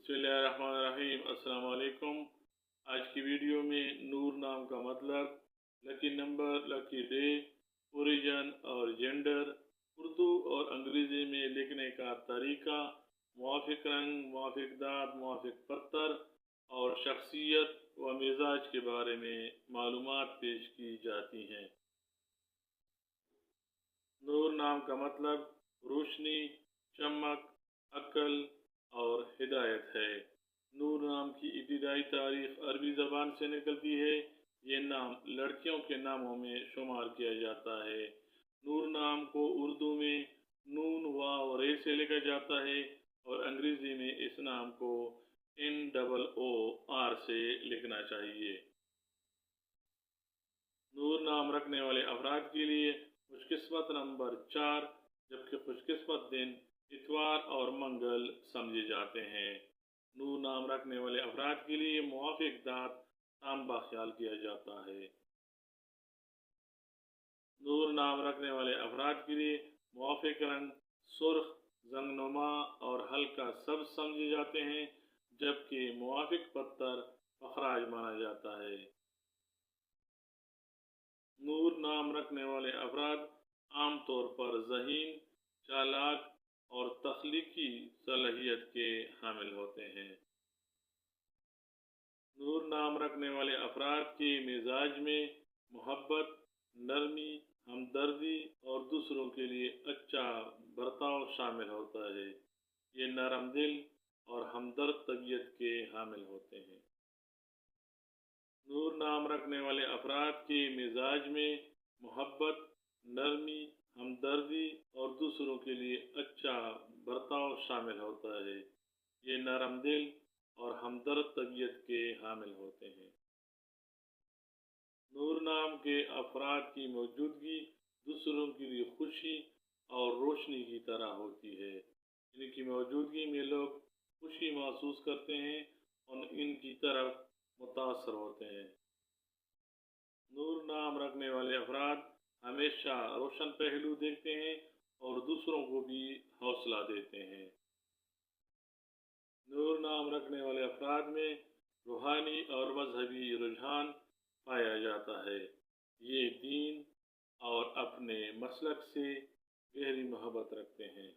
बिस्मिल्लाहिर्रहमानिर्रहीम। अस्सलाम वालेकुम। आज की वीडियो में नूर नाम का मतलब, lucky number, lucky day, origin और जेंडर, उर्दू और अंग्रेज़ी में लिखने का तरीका, मुवाफिक रंग, मुवाफिक दांत, मुवाफिक पत्थर और शख्सियत व मिजाज के बारे में मालूमात पेश की जाती हैं। नूर नाम का मतलब रोशनी, चमक, अक्ल और हिदायत है। नूर नाम की इब्तिदाई तारीख अरबी ज़बान से निकलती है। ये नाम लड़कियों के नामों में शुमार किया जाता है। नूर नाम को उर्दू में नून वाव रे से लिखा जाता है और अंग्रेज़ी में इस नाम को NOOR से लिखना चाहिए। नूर नाम रखने वाले अफराद के लिए खुशकिस्मत नंबर 4, जबकि खुशकिस्मत दिन इतवार और मंगल समझे जाते हैं। नूर नाम रखने वाले अफराद के लिए मुवाफिक दांत तांबा ख्याल किया जाता है। नूर नाम रखने वाले अफराद के लिए मुवाफिक रंग सुर्ख, जंगनुमा और हल्का सब्ज समझे जाते हैं, जबकि मुवाफिक पत्थर फखराज माना जाता है। नूर नाम रखने वाले अफराद आमतौर पर ज़हीन, चालाक और तख्लीकी सलाहियत के हामिल होते हैं। नूर नाम रखने वाले अफराद के मिजाज में मोहब्बत, नरमी, हमदर्दी और दूसरों के लिए अच्छा बर्ताव शामिल होता है। ये नरम दिल और हमदर्द तबीयत के हामिल होते हैं। नूर नाम रखने वाले अफराद के मिजाज में मोहब्बत, नरमी, हमदर्दी और दूसरों के लिए अच्छा बर्ताव शामिल होता है। ये नरम दिल और हमदर्द तबीयत के हामिल होते हैं। नूर नाम के अफराद की मौजूदगी दूसरों के लिए खुशी और रोशनी की तरह होती है। इनकी मौजूदगी में लोग खुशी महसूस करते हैं और इनकी तरफ मुतासर होते हैं। नूर नाम रखने वाले अफराद हमेशा रोशन पहलू देखते हैं और दूसरों को भी हौसला देते हैं। नूर नाम रखने वाले अफराद में रूहानी और मजहबी रुझान पाया जाता है। ये दीन और अपने मसलक से गहरी मोहब्बत रखते हैं।